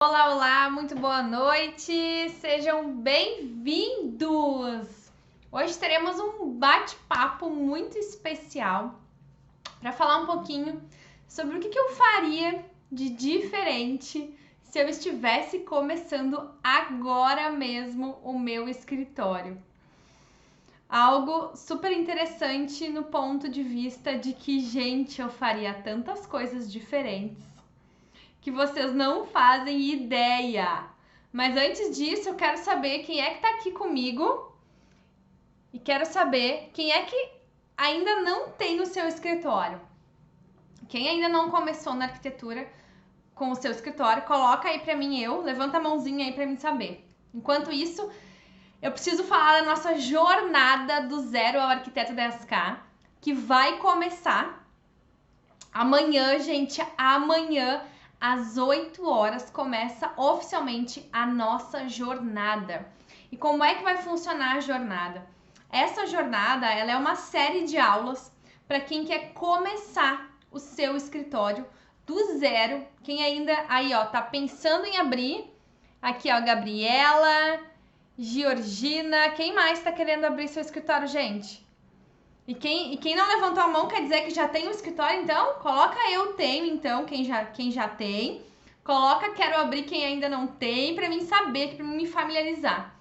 Olá, olá, muito boa noite, sejam bem-vindos! Hoje teremos um bate-papo muito especial para falar um pouquinho sobre o que eu faria de diferente se eu estivesse começando agora mesmo o meu escritório. Algo super interessante no ponto de vista de que, gente, eu faria tantas coisas diferentes que vocês não fazem ideia. Mas antes disso, eu quero saber quem é que tá aqui comigo e quero saber quem é que ainda não tem o seu escritório. Quem ainda não começou na arquitetura com o seu escritório, coloca aí pra mim, levanta a mãozinha aí pra mim saber. Enquanto isso, eu preciso falar da nossa jornada do zero ao arquiteto 10K, que vai começar amanhã, gente, amanhã às 8 horas começa oficialmente a nossa jornada. E como é que vai funcionar a jornada? Essa jornada, ela é uma série de aulas para quem quer começar o seu escritório do zero. Quem ainda aí, ó, tá pensando em abrir, aqui ó, Gabriela, Georgina, quem mais tá querendo abrir seu escritório, gente? E quem não levantou a mão quer dizer que já tem um escritório, então? Coloca eu tenho, então, quem já tem. Coloca quero abrir quem ainda não tem, para mim saber, para me familiarizar.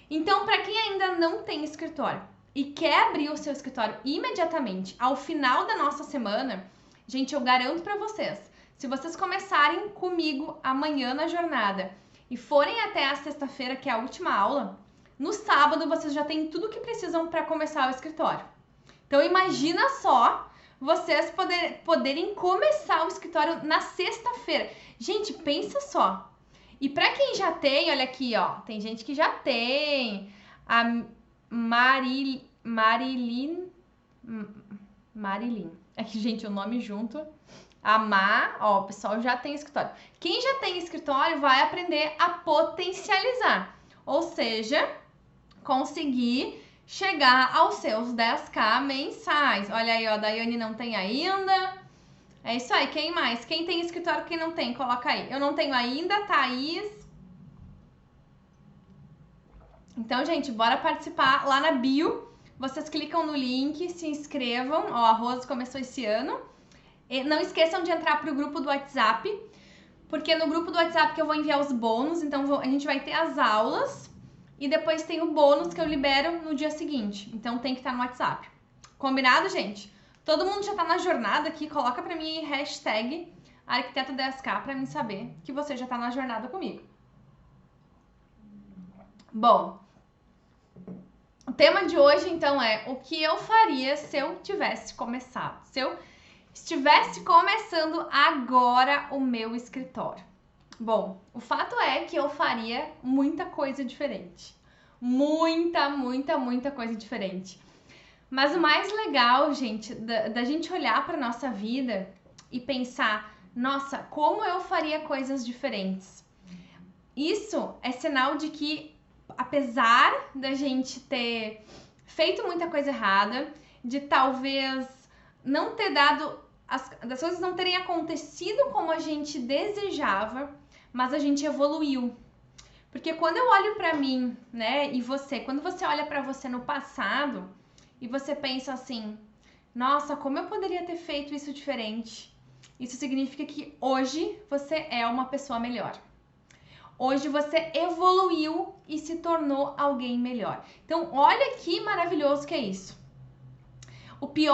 Então, para quem ainda não tem escritório e quer abrir o seu escritório imediatamente, ao final da nossa semana, gente, eu garanto para vocês, se vocês começarem comigo amanhã na jornada e forem até a sexta-feira, que é a última aula, no sábado vocês já têm tudo o que precisam para começar o escritório. Então imagina só vocês poderem começar o escritório na sexta-feira. Gente, pensa só. E para quem já tem, olha aqui, ó, tem gente que já tem. A Marilyn. É que, gente, o nome junto. A ó, o pessoal já tem escritório. Quem já tem escritório vai aprender a potencializar. Ou seja, conseguir chegar aos seus 10K mensais. Olha aí, ó, a Daiane não tem ainda. É isso aí, quem mais? Quem tem escritório, quem não tem? Coloca aí. Eu não tenho ainda, Thaís. Então, gente, bora participar lá na bio. Vocês clicam no link, se inscrevam. Ó, a Rose começou esse ano. E não esqueçam de entrar pro grupo do WhatsApp, porque no grupo do WhatsApp que eu vou enviar os bônus, então a gente vai ter as aulas e depois tem o bônus que eu libero no dia seguinte. Então tem que estar no WhatsApp. Combinado, gente? Todo mundo já tá na jornada aqui, coloca pra mim hashtag arquiteto10k pra mim saber que você já tá na jornada comigo. Bom, o tema de hoje então é o que eu faria se eu tivesse começado, se eu estivesse começando agora o meu escritório. Bom, o fato é que eu faria muita coisa diferente. Muita coisa diferente. Mas o mais legal, gente, da gente olhar para nossa vida e pensar, nossa, como eu faria coisas diferentes? Isso é sinal de que, apesar da gente ter feito muita coisa errada, de talvez não ter dado, das coisas não terem acontecido como a gente desejava, mas a gente evoluiu. Porque quando eu olho pra mim, né, e você, quando você olha pra você no passado e você pensa assim, nossa, como eu poderia ter feito isso diferente? Isso significa que hoje você é uma pessoa melhor. Hoje você evoluiu e se tornou alguém melhor. Então, olha que maravilhoso que é isso. O que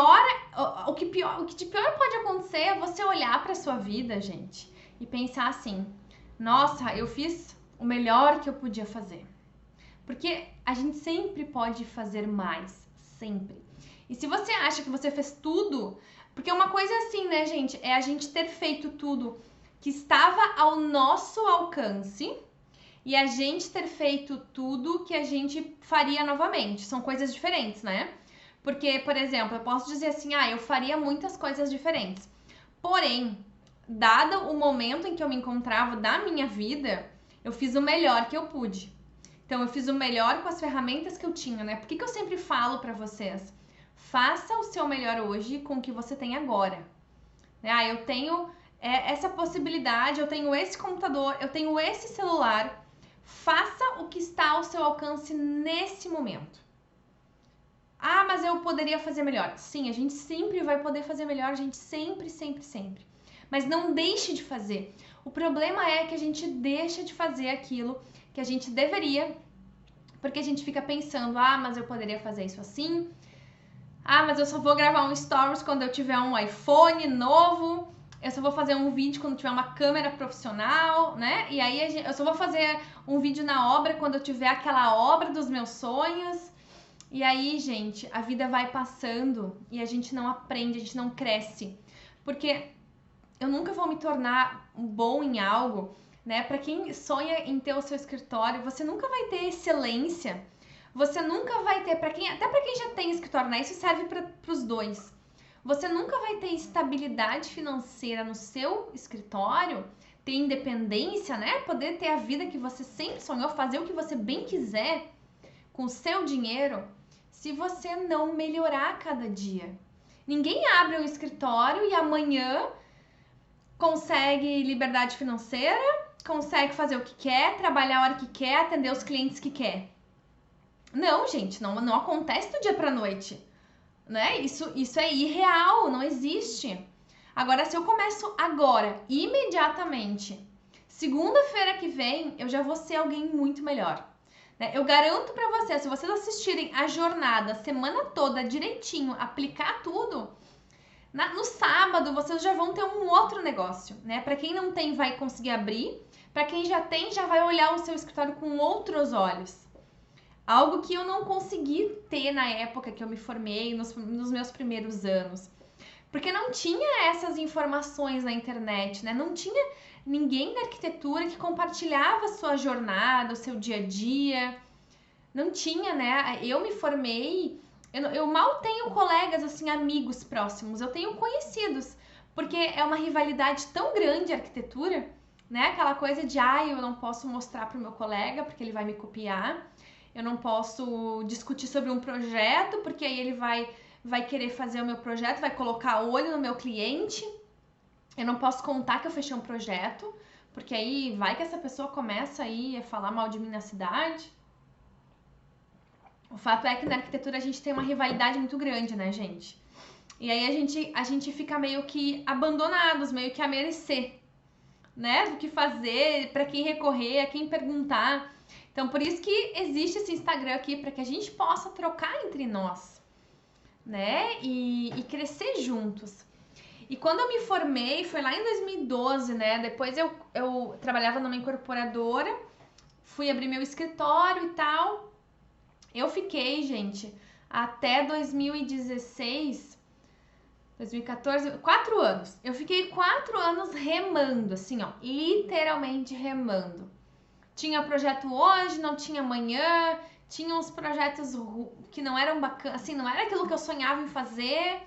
de pior pode acontecer é você olhar pra sua vida, gente, e pensar assim, nossa, eu fiz o melhor que eu podia fazer. Porque a gente sempre pode fazer mais, sempre. E se você acha que você fez tudo, porque uma coisa assim, né, gente, é a gente ter feito tudo que estava ao nosso alcance e a gente ter feito tudo que a gente faria novamente. São coisas diferentes, né? Porque, por exemplo, eu posso dizer assim, eu faria muitas coisas diferentes. Porém, dado o momento em que eu me encontrava da minha vida, eu fiz o melhor que eu pude. Então, eu fiz o melhor com as ferramentas que eu tinha, né? Por que eu sempre falo pra vocês? Faça o seu melhor hoje com o que você tem agora. Eu tenho essa possibilidade, eu tenho esse computador, eu tenho esse celular. Faça o que está ao seu alcance nesse momento. Ah, mas eu poderia fazer melhor. Sim, a gente sempre vai poder fazer melhor, a gente sempre, sempre, sempre. Mas não deixe de fazer. O problema é que a gente deixa de fazer aquilo que a gente deveria, porque a gente fica pensando, ah, mas eu poderia fazer isso assim. Ah, mas eu só vou gravar um stories quando eu tiver um iPhone novo. Eu só vou fazer um vídeo quando tiver uma câmera profissional, né? E aí eu só vou fazer um vídeo na obra quando eu tiver aquela obra dos meus sonhos. E aí, gente, a vida vai passando e a gente não aprende, a gente não cresce. Porque eu nunca vou me tornar bom em algo, né? Para quem sonha em ter o seu escritório, você nunca vai ter excelência. Você nunca vai ter, até para quem já tem escritório, né? Isso serve para os dois. Você nunca vai ter estabilidade financeira no seu escritório, ter independência, né? Poder ter a vida que você sempre sonhou, fazer o que você bem quiser com o seu dinheiro, se você não melhorar a cada dia. Ninguém abre um escritório e amanhã consegue liberdade financeira, consegue fazer o que quer, trabalhar a hora que quer, atender os clientes que quer. Não, gente, não acontece do dia pra noite, né? Isso é irreal, não existe. Agora, se eu começo agora, imediatamente, segunda-feira que vem, eu já vou ser alguém muito melhor. Né? Eu garanto pra vocês, se vocês assistirem a jornada, a semana toda, direitinho, aplicar tudo, no sábado vocês já vão ter um outro negócio, né? Pra quem não tem, vai conseguir abrir. Pra quem já tem, já vai olhar o seu escritório com outros olhos. Algo que eu não consegui ter na época que eu me formei, nos meus primeiros anos. Porque não tinha essas informações na internet, né? Não tinha ninguém da arquitetura que compartilhava a sua jornada, o seu dia a dia. Não tinha, né? Eu me formei, eu mal tenho colegas, assim, amigos próximos. Eu tenho conhecidos, porque é uma rivalidade tão grande a arquitetura, né? Aquela coisa de, eu não posso mostrar pro meu colega porque ele vai me copiar. Eu não posso discutir sobre um projeto, porque aí ele vai querer fazer o meu projeto, vai colocar olho no meu cliente. Eu não posso contar que eu fechei um projeto, porque aí vai que essa pessoa começa aí a falar mal de mim na cidade. O fato é que na arquitetura a gente tem uma rivalidade muito grande, né, gente? E aí a gente fica meio que abandonados, meio que a mercê, né? Do que fazer, para quem recorrer, a quem perguntar. Então, por isso que existe esse Instagram aqui, para que a gente possa trocar entre nós, né? E crescer juntos. E quando eu me formei, foi lá em 2012, né? Depois eu trabalhava numa incorporadora, fui abrir meu escritório e tal. Eu fiquei, gente, até 2016, 2014, 4 anos. Eu fiquei 4 anos remando, assim, ó, literalmente remando. Tinha projeto hoje, não tinha amanhã, tinha uns projetos que não eram bacanas, assim, não era aquilo que eu sonhava em fazer.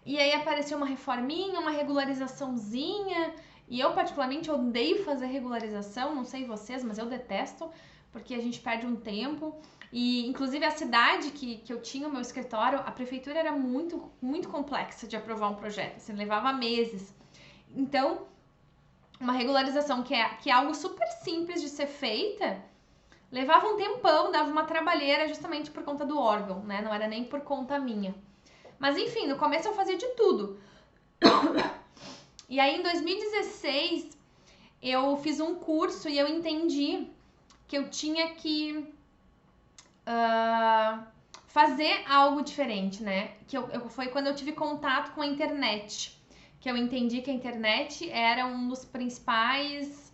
E aí apareceu uma reforminha, uma regularizaçãozinha, e eu particularmente odeio fazer regularização, não sei vocês, mas eu detesto, porque a gente perde um tempo. E inclusive a cidade que eu tinha o meu escritório, a prefeitura era muito, muito complexa de aprovar um projeto, assim, levava meses. Então, uma regularização que é algo super simples de ser feita, levava um tempão, dava uma trabalheira justamente por conta do órgão, né? Não era nem por conta minha. Mas enfim, no começo eu fazia de tudo. E aí em 2016 eu fiz um curso e eu entendi que eu tinha que fazer algo diferente, né? Foi quando eu tive contato com a internet, que eu entendi que a internet era um dos principais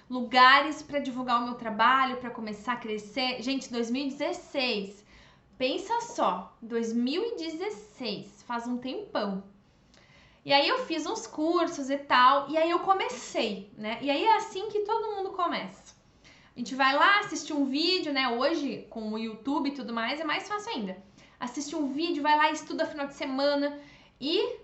lugares para divulgar o meu trabalho, para começar a crescer. Gente, 2016, pensa só, 2016, faz um tempão. E aí eu fiz uns cursos e tal, e aí eu comecei, né? E aí é assim que todo mundo começa. A gente vai lá, assiste um vídeo, né? Hoje, com o YouTube e tudo mais, é mais fácil ainda. Assiste um vídeo, vai lá, estuda final de semana e,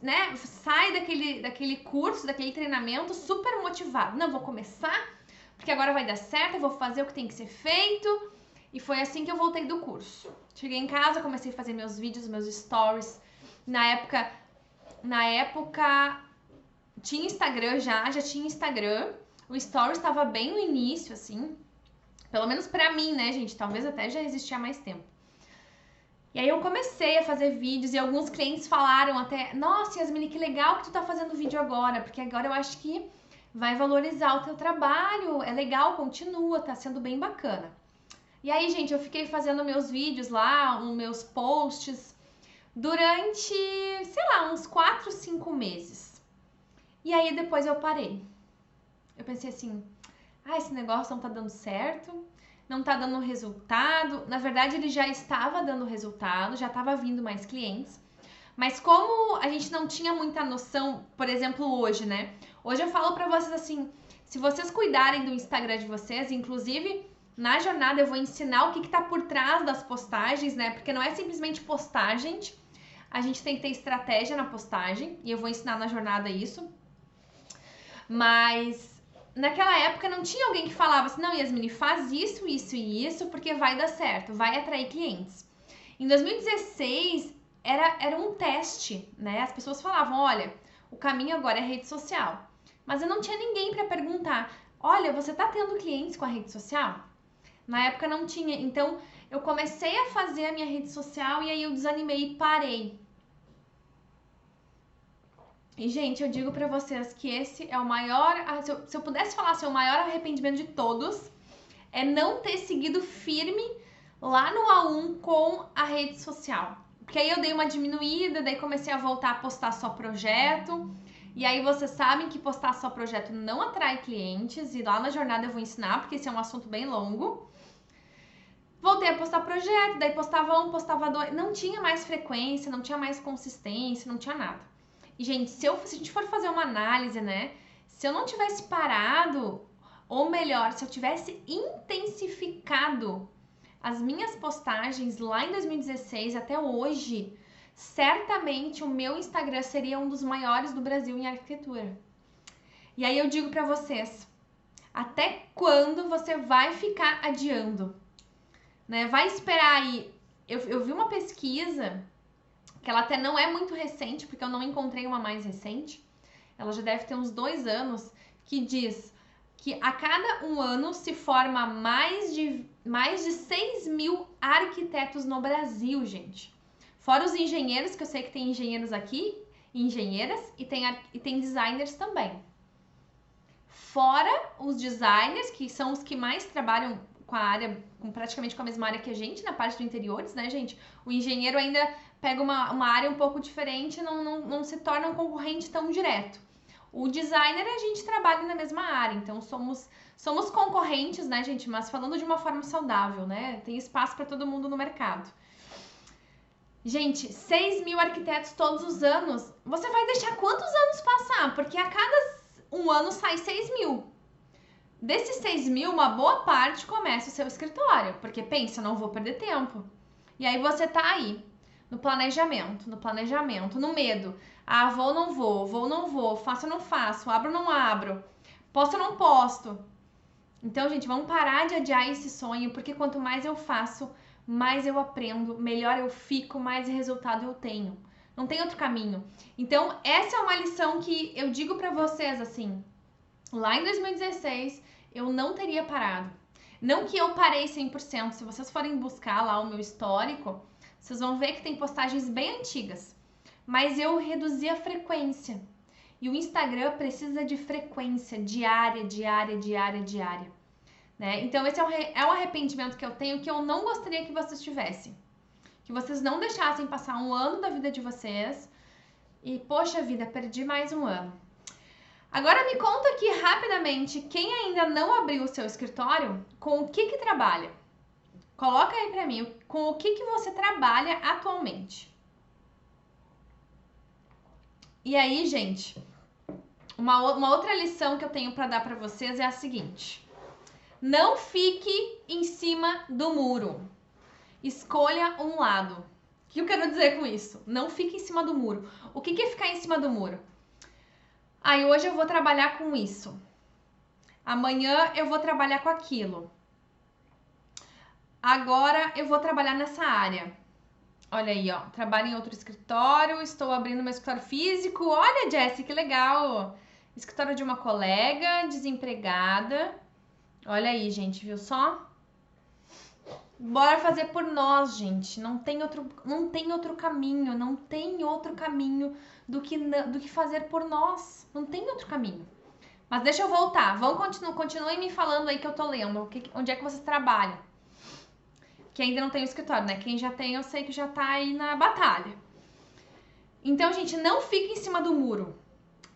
né, sai daquele curso, daquele treinamento super motivado. Não, vou começar, porque agora vai dar certo, eu vou fazer o que tem que ser feito. E foi assim que eu voltei do curso. Cheguei em casa, comecei a fazer meus vídeos, meus stories. Na época tinha Instagram já tinha Instagram. O Stories estava bem no início, assim. Pelo menos pra mim, né, gente? Talvez até já existia há mais tempo. E aí eu comecei a fazer vídeos e alguns clientes falaram até: nossa, Yasmine, que legal que tu tá fazendo vídeo agora, porque agora eu acho que vai valorizar o teu trabalho, é legal, continua, tá sendo bem bacana. E aí, gente, eu fiquei fazendo meus vídeos lá, os meus posts, durante, sei lá, uns 4, 5 meses. E aí depois eu parei. Eu pensei assim, esse negócio não tá dando certo, não tá dando resultado. Na verdade, ele já estava dando resultado, já estava vindo mais clientes. Mas como a gente não tinha muita noção, por exemplo, hoje, né? Hoje eu falo pra vocês assim, se vocês cuidarem do Instagram de vocês, inclusive na jornada eu vou ensinar o que tá por trás das postagens, né? Porque não é simplesmente postar, gente. A gente tem que ter estratégia na postagem e eu vou ensinar na jornada isso. Mas naquela época não tinha alguém que falava assim, não, Yasmine, faz isso, isso e isso, porque vai dar certo, vai atrair clientes. Em 2016, era um teste, né? As pessoas falavam, olha, o caminho agora é rede social. Mas eu não tinha ninguém para perguntar, olha, você tá tendo clientes com a rede social? Na época não tinha, então eu comecei a fazer a minha rede social e aí eu desanimei e parei. E, gente, eu digo pra vocês que esse é o maior... Se eu pudesse falar assim, o maior arrependimento de todos é não ter seguido firme lá no A1 com a rede social. Porque aí eu dei uma diminuída, daí comecei a voltar a postar só projeto. E aí vocês sabem que postar só projeto não atrai clientes. E lá na jornada eu vou ensinar, porque esse é um assunto bem longo. Voltei a postar projeto, daí postava um, postava dois. Não tinha mais frequência, não tinha mais consistência, não tinha nada. E, gente, se a gente for fazer uma análise, né? Se eu não tivesse parado, ou melhor, se eu tivesse intensificado as minhas postagens lá em 2016 até hoje, certamente o meu Instagram seria um dos maiores do Brasil em arquitetura. E aí eu digo pra vocês, até quando você vai ficar adiando? Né? Vai esperar aí. Eu vi uma pesquisa que ela até não é muito recente, porque eu não encontrei uma mais recente, ela já deve ter uns 2 anos, que diz que a cada 1 ano se forma mais de 6 mil arquitetos no Brasil, gente. Fora os engenheiros, que eu sei que tem engenheiros aqui, engenheiras, e tem designers também. Fora os designers, que são os que mais trabalham com a área, praticamente com a mesma área que a gente, na parte do interiores, né, gente? O engenheiro ainda pega uma área um pouco diferente, não se torna um concorrente tão direto. O designer, a gente trabalha na mesma área, então somos concorrentes, né, gente? Mas falando de uma forma saudável, né? Tem espaço para todo mundo no mercado. Gente, 6 mil arquitetos todos os anos. Você vai deixar quantos anos passar? Porque a cada 1 ano sai 6 mil. Desses 6 mil, uma boa parte começa o seu escritório, porque pensa, não vou perder tempo. E aí você tá aí, no planejamento, no medo. Vou ou não vou, faço ou não faço, abro ou não abro, posto ou não posto. Então, gente, vamos parar de adiar esse sonho, porque quanto mais eu faço, mais eu aprendo, melhor eu fico, mais resultado eu tenho. Não tem outro caminho. Então, essa é uma lição que eu digo pra vocês, assim, lá em 2016, eu não teria parado. Não que eu parei 100%, se vocês forem buscar lá o meu histórico, vocês vão ver que tem postagens bem antigas. Mas eu reduzi a frequência. E o Instagram precisa de frequência diária. Né? Então, esse é um arrependimento que eu tenho, que eu não gostaria que vocês tivessem. Que vocês não deixassem passar 1 ano da vida de vocês. E, poxa vida, perdi mais 1 ano. Agora me conta aqui rapidamente, quem ainda não abriu o seu escritório, com o que trabalha? Coloca aí pra mim, com o que você trabalha atualmente. E aí, gente, uma outra lição que eu tenho pra dar pra vocês é a seguinte. Não fique em cima do muro. Escolha um lado. O que eu quero dizer com isso? Não fique em cima do muro. O que é ficar em cima do muro? Hoje eu vou trabalhar com isso. Amanhã eu vou trabalhar com aquilo. Agora eu vou trabalhar nessa área. Olha aí, ó. Trabalho em outro escritório, estou abrindo meu escritório físico. Olha, Jessie, que legal. escritório de uma colega desempregada. Olha aí, gente, viu só? Bora fazer por nós, gente. Não tem outro caminho, não tem outro caminho do que fazer por nós. Não tem outro caminho. Mas deixa eu voltar. Continuem me falando aí que eu tô lendo. Onde é que vocês trabalham? Que ainda não tem o escritório, né? Quem já tem, eu sei que já tá aí na batalha. Então, gente, não fique em cima do muro.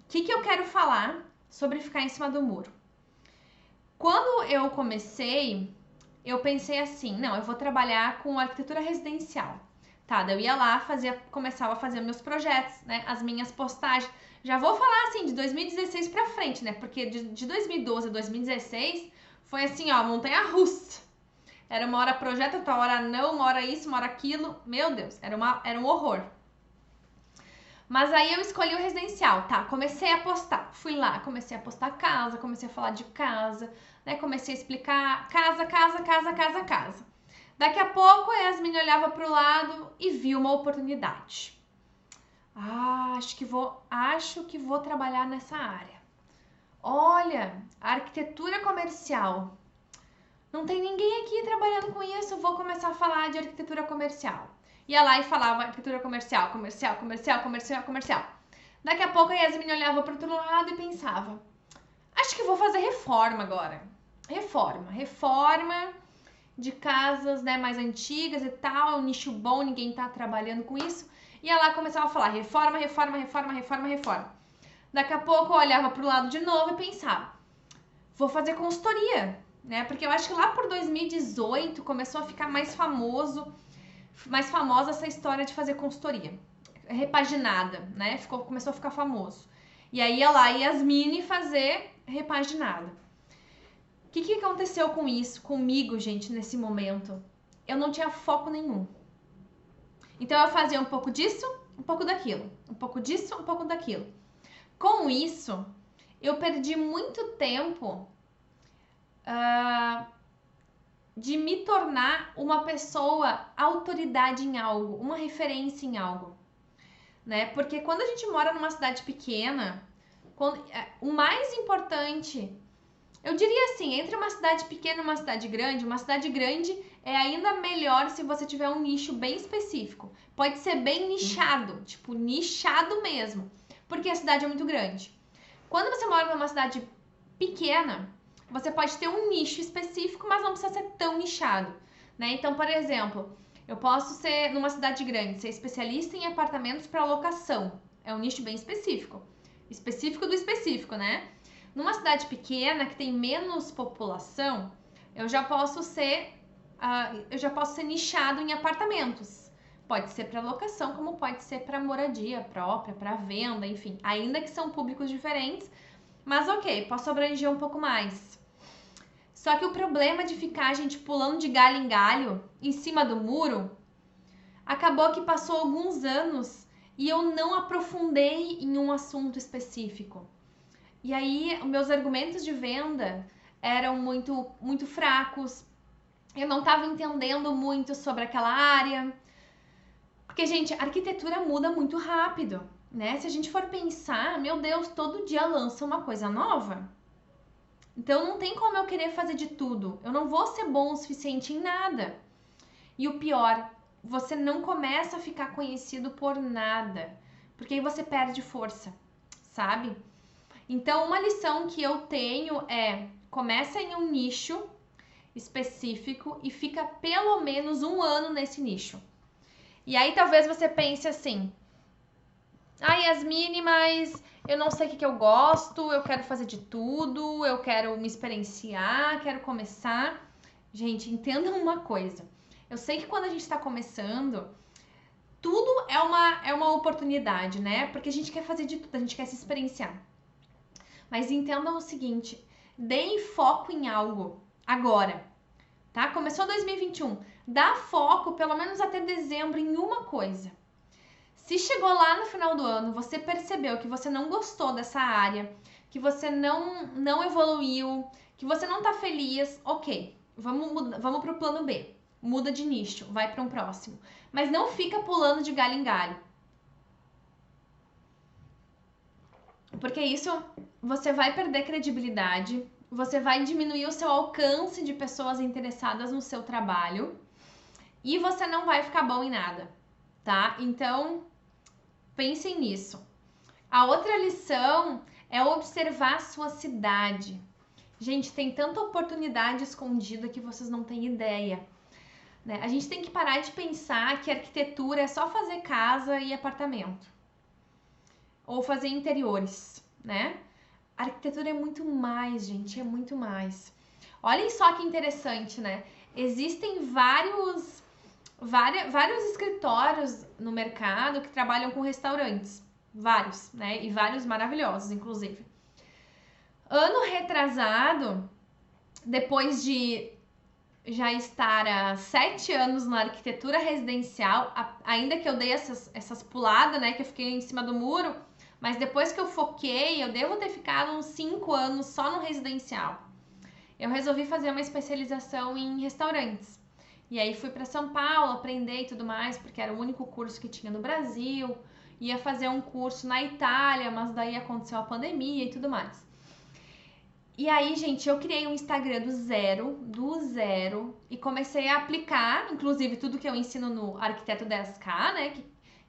O que eu quero falar sobre ficar em cima do muro? Quando eu comecei, eu pensei assim, não, eu vou trabalhar com arquitetura residencial. Tá, daí eu ia lá, começava a fazer meus projetos, né, as minhas postagens. Já vou falar assim, de 2016 pra frente, né, porque de 2012 a 2016 foi assim, ó, montanha-russa. Era uma hora projeto, outra hora não, uma hora isso, uma hora aquilo. Meu Deus, era um horror. Mas aí eu escolhi o residencial, tá? Comecei a postar, fui lá, comecei a postar casa, comecei a falar de casa, né? Comecei a explicar casa. Daqui a pouco a Yasmin olhava pro lado e viu uma oportunidade. Acho que vou trabalhar nessa área. Olha, arquitetura comercial. Não tem ninguém aqui trabalhando com isso, vou começar a falar de arquitetura comercial. Ia lá e falava arquitetura comercial. Daqui a pouco a Yasmin olhava para outro lado e pensava, acho que vou fazer reforma agora. Reforma de casas, né, mais antigas e tal, é um nicho bom, ninguém tá trabalhando com isso. Ia lá e começava a falar reforma. Daqui a pouco eu olhava pro lado de novo e pensava, vou fazer consultoria, né? Porque eu acho que lá por 2018 começou a ficar mais famosa essa história de fazer consultoria repaginada, né? Começou a ficar famoso. E aí ia lá Yasmin fazer repaginada. O que aconteceu com isso, comigo, gente, nesse momento? Eu não tinha foco nenhum. Então eu fazia um pouco disso, um pouco daquilo. Um pouco disso, um pouco daquilo. Com isso, eu perdi muito tempo de me tornar uma pessoa autoridade em algo, uma referência em algo, né? Porque quando a gente mora numa cidade pequena, o mais importante, eu diria assim, entre uma cidade pequena e uma cidade grande é ainda melhor se você tiver um nicho bem específico. Pode ser bem nichado, tipo nichado mesmo, porque a cidade é muito grande. Quando você mora numa cidade pequena, você pode ter um nicho específico, mas não precisa ser tão nichado, né? Então, por exemplo, eu posso ser, numa cidade grande, ser especialista em apartamentos para locação. É um nicho bem específico. Específico do específico, né? Numa cidade pequena, que tem menos população, eu já posso ser nichado em apartamentos. Pode ser para locação, como pode ser para moradia própria, para venda, enfim. Ainda que são públicos diferentes, mas ok, posso abranger um pouco mais. Só que o problema de ficar, gente, pulando de galho em galho, em cima do muro, acabou que passou alguns anos e eu não aprofundei em um assunto específico. E aí, os meus argumentos de venda eram muito fracos. Eu não estava entendendo muito sobre aquela área. Porque, gente, a arquitetura muda muito rápido, né? Se a gente for pensar, meu Deus, todo dia lança uma coisa nova. Então, não tem como eu querer fazer de tudo. Eu não vou ser bom o suficiente em nada. E o pior, você não começa a ficar conhecido por nada. Porque aí você perde força, sabe? Então, uma lição que eu tenho é: começa em um nicho específico e fica pelo menos 1 ano nesse nicho. E aí talvez você pense assim: Yasmin, mas eu não sei o que eu gosto, eu quero fazer de tudo, eu quero me experienciar, quero começar. Gente, entendam uma coisa. Eu sei que quando a gente está começando, tudo é uma oportunidade, né? Porque a gente quer fazer de tudo, a gente quer se experienciar. Mas entendam o seguinte: deem foco em algo agora, tá? Começou 2021, dá foco pelo menos até dezembro em uma coisa. Se chegou lá no final do ano, você percebeu que você não gostou dessa área, que você não evoluiu, que você não tá feliz, ok, vamos pro plano B. Muda de nicho, vai para um próximo. Mas não fica pulando de galho em galho. Porque isso você vai perder credibilidade, você vai diminuir o seu alcance de pessoas interessadas no seu trabalho e você não vai ficar bom em nada, tá? Então, pensem nisso. A outra lição é observar a sua cidade. Gente, tem tanta oportunidade escondida que vocês não têm ideia, né? A gente tem que parar de pensar que arquitetura é só fazer casa e apartamento. Ou fazer interiores, né? A arquitetura é muito mais, gente, é muito mais. Olhem só que interessante, né? Existem vários escritórios no mercado que trabalham com restaurantes. Vários, né? E vários maravilhosos, inclusive. Ano retrasado, depois de já estar há 7 anos na arquitetura residencial, ainda que eu dei essas puladas, né? Que eu fiquei em cima do muro, mas depois que eu foquei, eu devo ter ficado uns 5 anos só no residencial. Eu resolvi fazer uma especialização em restaurantes. E aí fui para São Paulo aprender e tudo mais, porque era o único curso que tinha no Brasil. Ia fazer um curso na Itália, mas daí aconteceu a pandemia e tudo mais. E aí, gente, eu criei um Instagram do zero, e comecei a aplicar, inclusive, tudo que eu ensino no Arquiteto 10K, né?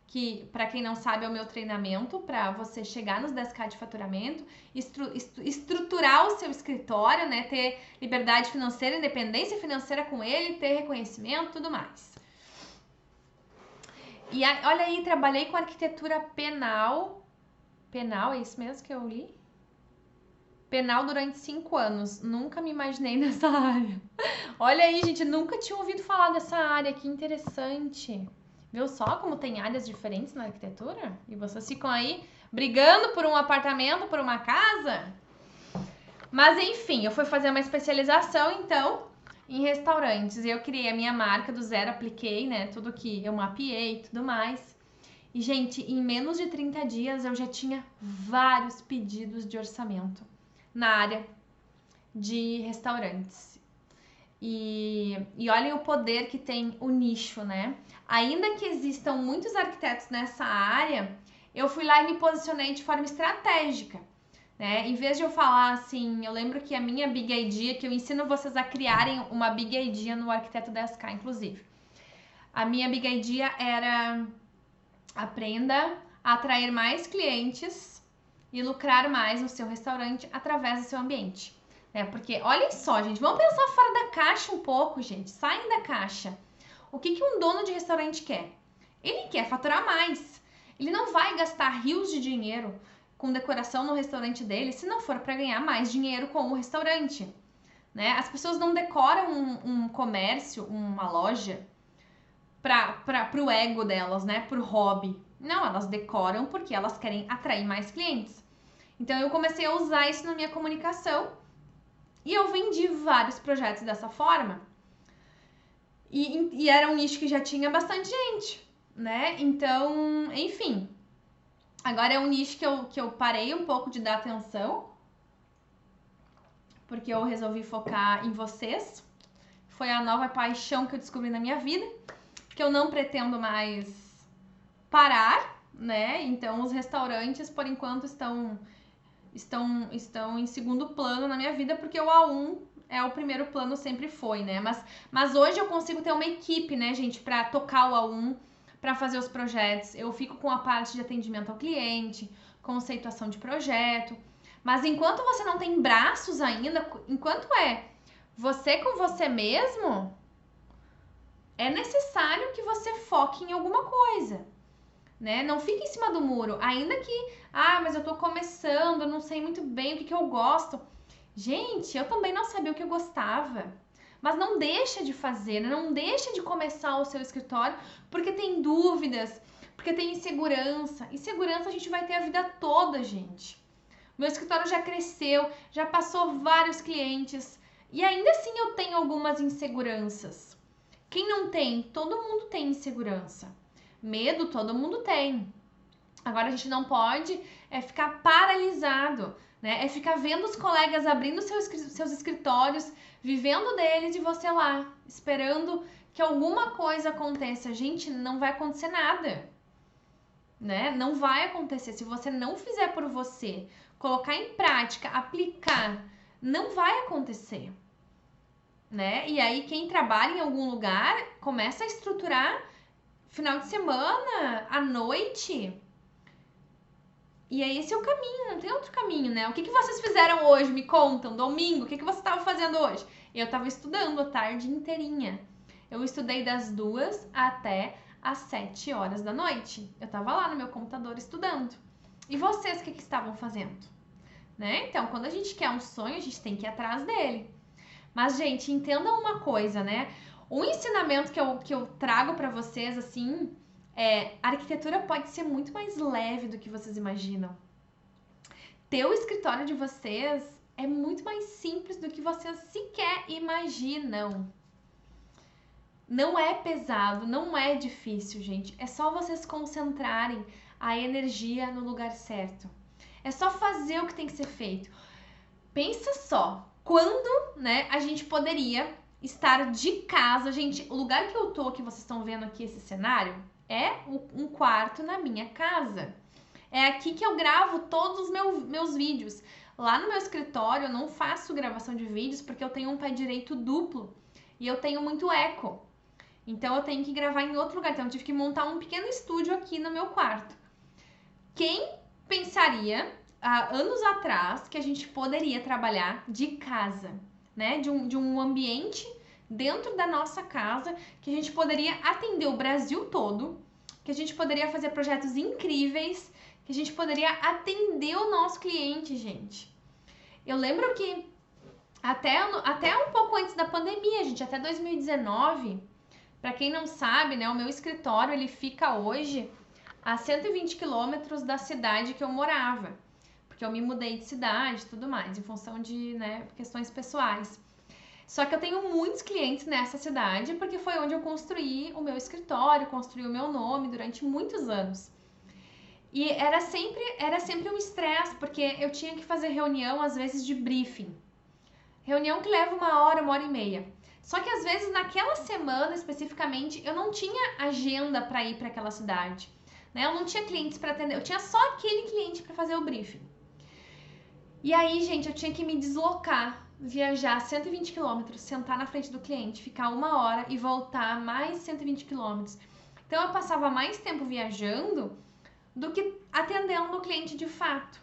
Que para quem não sabe é o meu treinamento para você chegar nos 10K de faturamento, estruturar o seu escritório, né? Ter liberdade financeira, independência financeira com ele, ter reconhecimento, tudo mais. E olha aí, trabalhei com arquitetura penal. Penal, é isso mesmo que eu li? Penal durante 5 anos. Nunca me imaginei nessa área. Olha aí, gente, nunca tinha ouvido falar dessa área. Que interessante. Viu só como tem áreas diferentes na arquitetura? E vocês ficam aí brigando por um apartamento, por uma casa? Mas enfim, eu fui fazer uma especialização, então, em restaurantes. Eu criei a minha marca do zero, apliquei, né? Tudo que eu mapeei e tudo mais. E, gente, em menos de 30 dias eu já tinha vários pedidos de orçamento na área de restaurantes. E olhem o poder que tem o nicho, né? Ainda que existam muitos arquitetos nessa área, eu fui lá e me posicionei de forma estratégica, né? Em vez de eu falar assim, eu lembro que a minha Big Idea, que eu ensino vocês a criarem uma Big Idea no Arquiteto 10K, inclusive. A minha Big Idea era: aprenda a atrair mais clientes e lucrar mais no seu restaurante através do seu ambiente. Porque, olhem só, gente, vamos pensar fora da caixa um pouco, gente. Saem da caixa. O que um dono de restaurante quer? Ele quer faturar mais. Ele não vai gastar rios de dinheiro com decoração no restaurante dele se não for para ganhar mais dinheiro com o restaurante, né? As pessoas não decoram um comércio, uma loja, para o ego delas, né? Pro hobby. Não, elas decoram porque elas querem atrair mais clientes. Então eu comecei a usar isso na minha comunicação e eu vendi vários projetos dessa forma. E era um nicho que já tinha bastante gente, né? Então, enfim. Agora é um nicho que eu parei um pouco de dar atenção, porque eu resolvi focar em vocês. Foi a nova paixão que eu descobri na minha vida, que eu não pretendo mais parar, né? Então, os restaurantes, por enquanto, estão em segundo plano na minha vida, porque o A1 é o primeiro plano, sempre foi, né? Mas hoje eu consigo ter uma equipe, né, gente, para tocar o A1, para fazer os projetos. Eu fico com a parte de atendimento ao cliente, conceituação de projeto. Mas enquanto você não tem braços ainda, enquanto é você com você mesmo, é necessário que você foque em alguma coisa, né? Não fique em cima do muro, ainda que, mas eu tô começando, eu não sei muito bem o que eu gosto. Gente, eu também não sabia o que eu gostava. Mas não deixa de fazer, né? Não deixa de começar o seu escritório porque tem dúvidas, porque tem insegurança. Insegurança a gente vai ter a vida toda, gente. Meu escritório já cresceu, já passou vários clientes e ainda assim eu tenho algumas inseguranças. Quem não tem? Todo mundo tem insegurança. Medo, todo mundo tem. Agora a gente não pode ficar paralisado, né? É ficar vendo os colegas abrindo seus escritórios, vivendo deles e você lá, esperando que alguma coisa aconteça. Gente, não vai acontecer nada, né? Não vai acontecer. Se você não fizer por você colocar em prática, aplicar, não vai acontecer, né? E aí quem trabalha em algum lugar começa a estruturar final de semana, à noite. E aí esse é o caminho, não tem outro caminho, né? O que vocês fizeram hoje? Me contam, domingo, o que você estava fazendo hoje? Eu estava estudando a tarde inteirinha. Eu estudei das 2 até às 7 horas da noite. Eu estava lá no meu computador estudando. E vocês, o que estavam fazendo? Né? Então, quando a gente quer um sonho, a gente tem que ir atrás dele. Mas, gente, entendam uma coisa, né? O ensinamento que eu trago para vocês, assim, a arquitetura pode ser muito mais leve do que vocês imaginam. Ter o escritório de vocês é muito mais simples do que vocês sequer imaginam. Não é pesado, não é difícil, gente. É só vocês concentrarem a energia no lugar certo. É só fazer o que tem que ser feito. Pensa só, quando, né, a gente poderia estar de casa, gente, o lugar que eu tô, que vocês estão vendo aqui esse cenário, é um quarto na minha casa. É aqui que eu gravo todos os meus vídeos. Lá no meu escritório eu não faço gravação de vídeos porque eu tenho um pé direito duplo e eu tenho muito eco. Então eu tenho que gravar em outro lugar. Então eu tive que montar um pequeno estúdio aqui no meu quarto. Quem pensaria há anos atrás que a gente poderia trabalhar de casa, né? De um ambiente dentro da nossa casa, que a gente poderia atender o Brasil todo, que a gente poderia fazer projetos incríveis, que a gente poderia atender o nosso cliente, gente. Eu lembro que até um pouco antes da pandemia, gente, até 2019, para quem não sabe, né, o meu escritório ele fica hoje a 120 quilômetros da cidade que eu morava, porque eu me mudei de cidade e tudo mais, em função de, né, questões pessoais. Só que eu tenho muitos clientes nessa cidade, porque foi onde eu construí o meu escritório, construí o meu nome durante muitos anos. E era sempre um estresse, porque eu tinha que fazer reunião, às vezes, de briefing. Reunião que leva 1 hora e meia. Só que, às vezes, naquela semana, especificamente, eu não tinha agenda para ir para aquela cidade. Né? Eu não tinha clientes para atender, eu tinha só aquele cliente para fazer o briefing. E aí, gente, eu tinha que me deslocar, viajar 120 quilômetros, sentar na frente do cliente, ficar 1 hora e voltar mais 120 quilômetros. Então, eu passava mais tempo viajando do que atendendo o cliente de fato.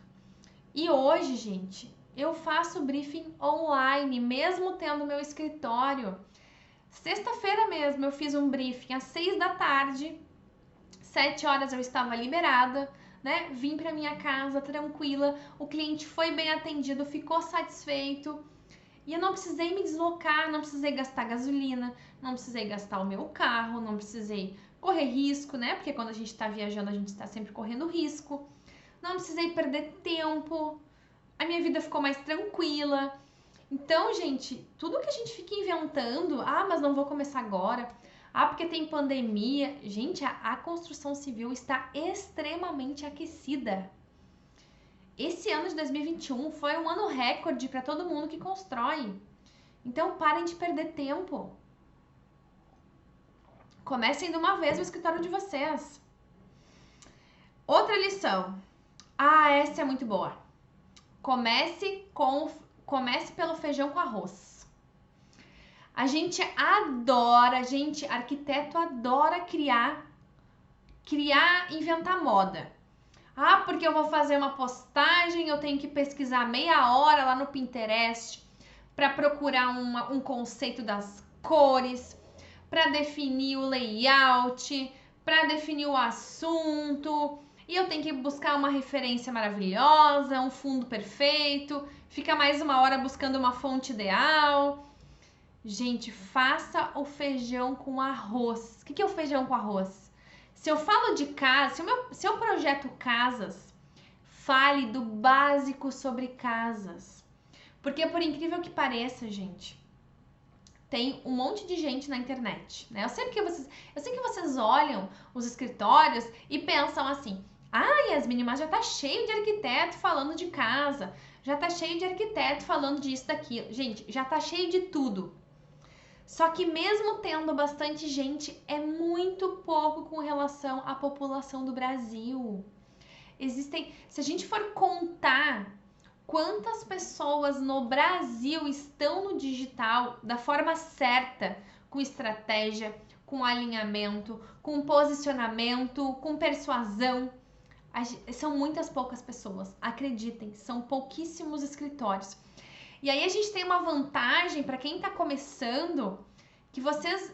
E hoje, gente, eu faço briefing online, mesmo tendo meu escritório. Sexta-feira mesmo eu fiz um briefing às 6 da tarde, 7 horas eu estava liberada, né? Vim para minha casa tranquila, o cliente foi bem atendido, ficou satisfeito. E eu não precisei me deslocar, não precisei gastar gasolina, não precisei gastar o meu carro, não precisei correr risco, né? Porque quando a gente tá viajando, a gente tá sempre correndo risco. Não precisei perder tempo. A minha vida ficou mais tranquila. Então, gente, tudo que a gente fica inventando, mas não vou começar agora. Porque tem pandemia. Gente, a construção civil está extremamente aquecida. Esse ano de 2021 foi um ano recorde para todo mundo que constrói. Então, parem de perder tempo. Comecem de uma vez o escritório de vocês. Outra lição. Essa é muito boa. Comece pelo feijão com arroz. A gente adora, arquiteto adora inventar moda. Porque eu vou fazer uma postagem, eu tenho que pesquisar meia hora lá no Pinterest para procurar um conceito das cores, para definir o layout, para definir o assunto, e eu tenho que buscar uma referência maravilhosa, um fundo perfeito, fica mais 1 hora buscando uma fonte ideal. Gente, faça o feijão com arroz. O que é o feijão com arroz? Se eu falo de casa, se eu projeto casas, fale do básico sobre casas. Porque por incrível que pareça, gente, tem um monte de gente na internet, né? Eu sei que vocês olham os escritórios e pensam assim: Yasmin, mas já tá cheio de arquiteto falando de casa, já tá cheio de arquiteto falando disso, daquilo. Gente, já tá cheio de tudo. Só que mesmo tendo bastante gente, é muito pouco com relação à população do Brasil. Se a gente for contar quantas pessoas no Brasil estão no digital da forma certa, com estratégia, com alinhamento, com posicionamento, com persuasão. São muitas poucas pessoas, acreditem, são pouquíssimos escritórios. E aí a gente tem uma vantagem para quem está começando, que vocês,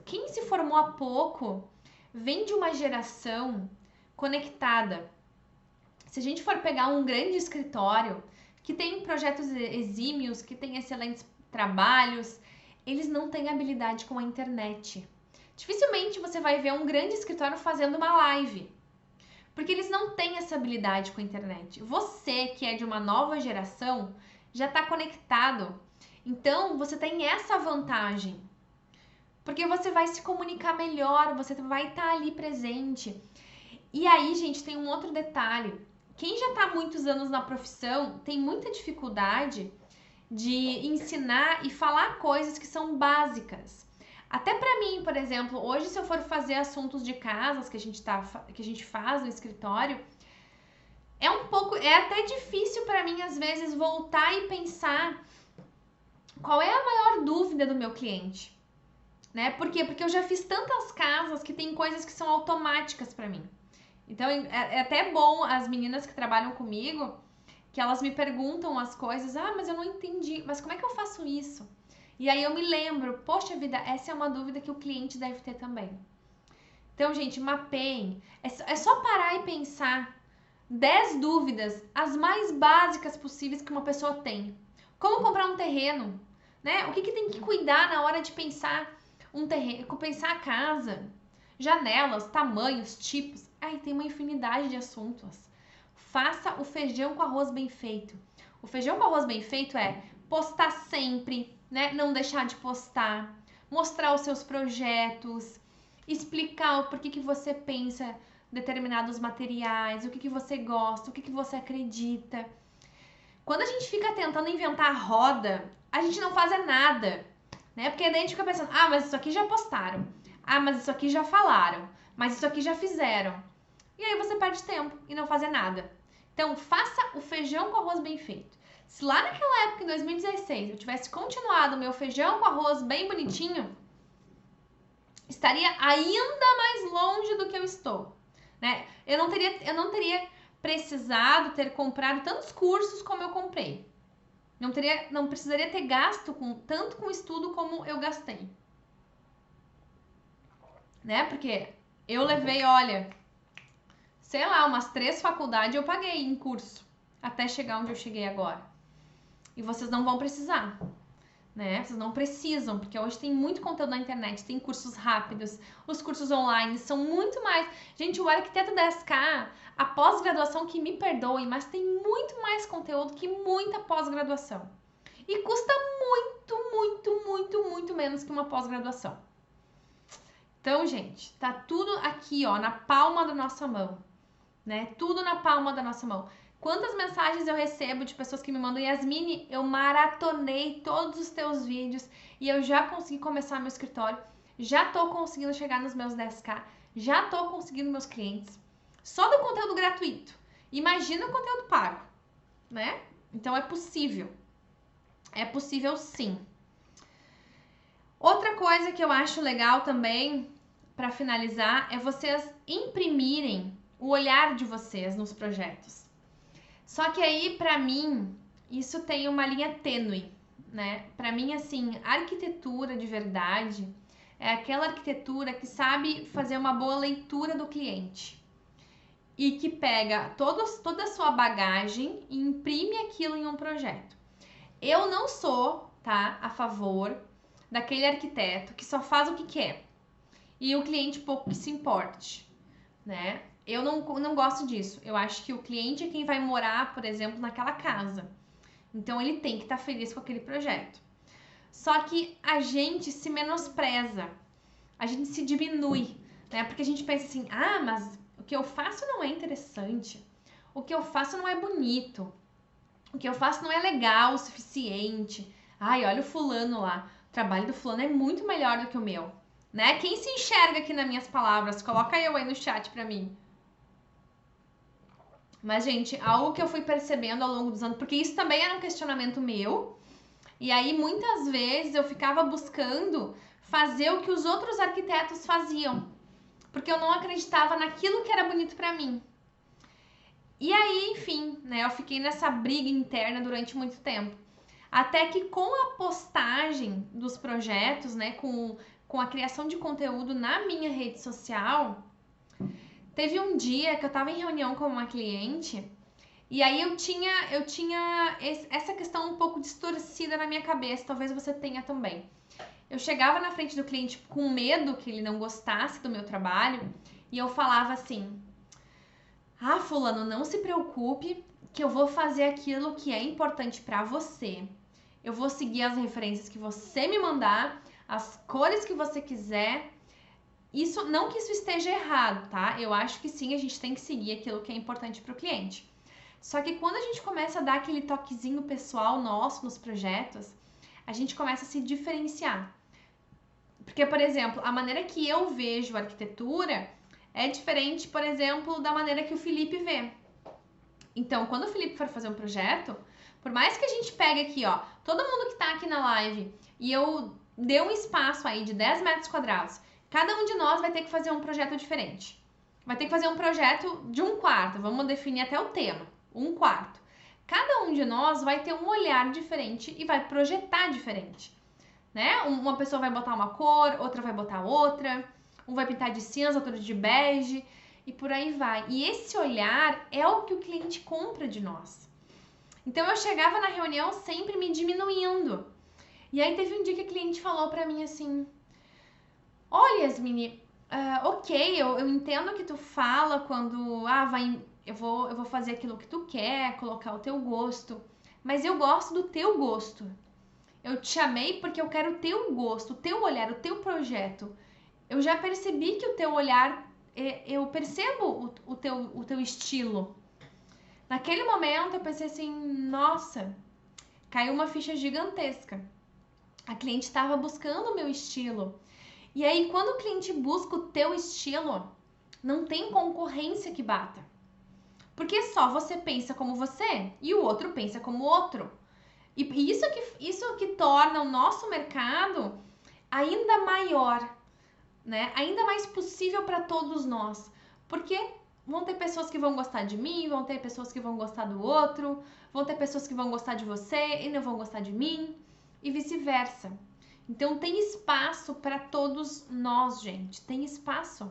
quem se formou há pouco, vem de uma geração conectada. Se a gente for pegar um grande escritório que tem projetos exímios, que tem excelentes trabalhos, eles não têm habilidade com a internet. Dificilmente você vai ver um grande escritório fazendo uma live, porque eles não têm essa habilidade com a internet. Você, que é de uma nova geração, já está conectado. Então, você tem essa vantagem, porque você vai se comunicar melhor, você vai estar ali presente. E aí, gente, tem um outro detalhe. Quem já está há muitos anos na profissão tem muita dificuldade de ensinar e falar coisas que são básicas. Até para mim, por exemplo, hoje se eu for fazer assuntos de casas que a gente faz no escritório, é até difícil para mim às vezes voltar e pensar qual é a maior dúvida do meu cliente, né? Por quê? Porque eu já fiz tantas casas que tem coisas que são automáticas para mim. Então é até bom as meninas que trabalham comigo, que elas me perguntam as coisas, mas eu não entendi, mas como é que eu faço isso? E aí eu me lembro, poxa vida, essa é uma dúvida que o cliente deve ter também. Então, gente, mapeiem. É só parar e pensar 10 dúvidas, as mais básicas possíveis que uma pessoa tem. Como comprar um terreno, né? O que tem que cuidar na hora de pensar um terreno, pensar a casa, janelas, tamanhos, tipos. Tem uma infinidade de assuntos. Faça o feijão com arroz bem feito. O feijão com arroz bem feito é postar sempre, né? Não deixar de postar, mostrar os seus projetos, explicar o porquê que você pensa determinados materiais, o que você gosta, o que você acredita. Quando a gente fica tentando inventar a roda, a gente não faz nada, né? Porque daí a gente fica pensando, mas isso aqui já postaram, mas isso aqui já falaram, mas isso aqui já fizeram. E aí você perde tempo e não fazer nada. Então, faça o feijão com arroz bem feito. Se lá naquela época, em 2016, eu tivesse continuado o meu feijão com arroz bem bonitinho, estaria ainda mais longe do que eu estou, né? Eu não teria precisado ter comprado tantos cursos como eu comprei. Não precisaria ter gasto tanto com estudo como eu gastei, né? Porque eu levei, olha, sei lá, umas 3 faculdades eu paguei em curso até chegar onde eu cheguei agora. E vocês não vão precisar, né? Vocês não precisam, porque hoje tem muito conteúdo na internet, tem cursos rápidos, os cursos online são muito mais. Gente, o Arquiteto 10K, a pós-graduação, que me perdoem, mas tem muito mais conteúdo que muita pós-graduação. E custa muito, muito, muito, muito menos que uma pós-graduação. Então, gente, tá tudo aqui, ó, na palma da nossa mão, né? Tudo na palma da nossa mão. Quantas mensagens eu recebo de pessoas que me mandam, Yasmine, eu maratonei todos os teus vídeos e eu já consegui começar meu escritório, já tô conseguindo chegar nos meus 10K, já tô conseguindo meus clientes. Só do conteúdo gratuito. Imagina o conteúdo pago, né? Então é possível. É possível sim. Outra coisa que eu acho legal também, para finalizar, é vocês imprimirem o olhar de vocês nos projetos. Só que aí, pra mim, isso tem uma linha tênue, né? Pra mim, assim, arquitetura de verdade é aquela arquitetura que sabe fazer uma boa leitura do cliente e que pega toda a sua bagagem e imprime aquilo em um projeto. Eu não sou, tá, a favor daquele arquiteto que só faz o que quer e o cliente pouco que se importe, né? Eu não gosto disso. Eu acho que o cliente é quem vai morar, por exemplo, naquela casa. Então, ele tem que estar feliz com aquele projeto. Só que a gente se menospreza. A gente se diminui, né? Porque a gente pensa assim, mas o que eu faço não é interessante. O que eu faço não é bonito. O que eu faço não é legal o suficiente. Olha o fulano lá. O trabalho do fulano é muito melhor do que o meu. Né? Quem se enxerga aqui nas minhas palavras? Coloca eu aí no chat pra mim. Mas, gente, algo que eu fui percebendo ao longo dos anos, porque isso também era um questionamento meu, e aí muitas vezes eu ficava buscando fazer o que os outros arquitetos faziam, porque eu não acreditava naquilo que era bonito pra mim. E aí, enfim, né, eu fiquei nessa briga interna durante muito tempo. Até que com a postagem dos projetos, né, com a criação de conteúdo na minha rede social, teve um dia que eu tava em reunião com uma cliente e aí eu tinha essa questão um pouco distorcida na minha cabeça, talvez você tenha também. Eu chegava na frente do cliente com medo que ele não gostasse do meu trabalho e eu falava assim: "Ah, fulano, não se preocupe, que eu vou fazer aquilo que é importante pra você. Eu vou seguir as referências que você me mandar, as cores que você quiser. Isso, não que isso esteja errado, tá? Eu acho que sim, a gente tem que seguir aquilo que é importante para o cliente. Só que quando a gente começa a dar aquele toquezinho pessoal nosso nos projetos, a gente começa a se diferenciar. Porque, por exemplo, a maneira que eu vejo a arquitetura é diferente, por exemplo, da maneira que o Felipe vê. Então, quando o Felipe for fazer um projeto, por mais que a gente pegue aqui, ó, todo mundo que tá aqui na live e eu dê um espaço aí de 10 metros quadrados, cada um de nós vai ter que fazer um projeto diferente. Vai ter que fazer um projeto de um quarto, vamos definir até o tema, um quarto. Cada um de nós vai ter um olhar diferente e vai projetar diferente, né? Uma pessoa vai botar uma cor, outra vai botar outra, um vai pintar de cinza, outro de bege e por aí vai. E esse olhar é o que o cliente compra de nós. Então eu chegava na reunião sempre me diminuindo. E aí teve um dia que a cliente falou pra mim assim: "Olha, Yasmine, ok, eu entendo que tu fala quando eu vou fazer aquilo que tu quer, colocar o teu gosto, mas eu gosto do teu gosto. Eu te chamei porque eu quero o teu gosto, o teu olhar, o teu projeto. Eu já percebi que o teu olhar, eu percebo o teu estilo." Naquele momento eu pensei assim: nossa, caiu uma ficha gigantesca. A cliente estava buscando o meu estilo. E aí, quando o cliente busca o teu estilo, não tem concorrência que bata. Porque só você pensa como você e o outro pensa como o outro. E isso que torna o nosso mercado ainda maior, né? Ainda mais possível para todos nós. Porque vão ter pessoas que vão gostar de mim, vão ter pessoas que vão gostar do outro, vão ter pessoas que vão gostar de você e não vão gostar de mim, e vice-versa. Então tem espaço para todos nós, gente. Tem espaço.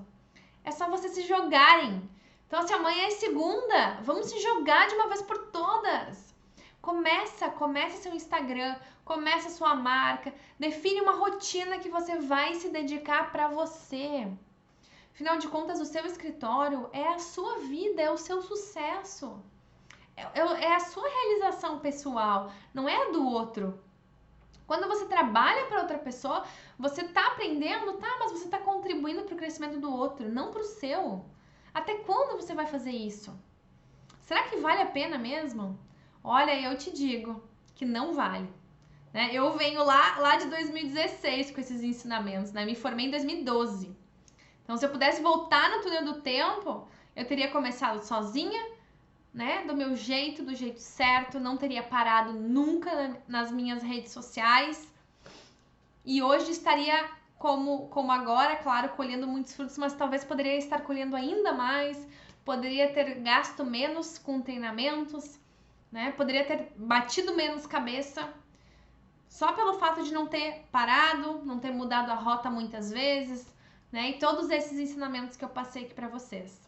É só vocês se jogarem. Então, se amanhã é segunda, vamos se jogar de uma vez por todas. Começa seu Instagram, começa sua marca, define uma rotina que você vai se dedicar para você. Afinal de contas, o seu escritório é a sua vida, é o seu sucesso. É a sua realização pessoal, não é a do outro. Quando você trabalha para outra pessoa, você tá aprendendo, tá, mas você tá contribuindo para o crescimento do outro, não para o seu. Até quando você vai fazer isso? Será que vale a pena mesmo? Olha, eu te digo que não vale. Né? Eu venho lá de 2016 com esses ensinamentos, né? Me formei em 2012. Então, se eu pudesse voltar no túnel do tempo, eu teria começado sozinha, né? Do meu jeito, do jeito certo, não teria parado nunca nas minhas redes sociais. E hoje estaria como agora, claro, colhendo muitos frutos, mas talvez poderia estar colhendo ainda mais, poderia ter gasto menos com treinamentos, né? Poderia ter batido menos cabeça, só pelo fato de não ter parado, não ter mudado a rota muitas vezes, né? E todos esses ensinamentos que eu passei aqui para vocês.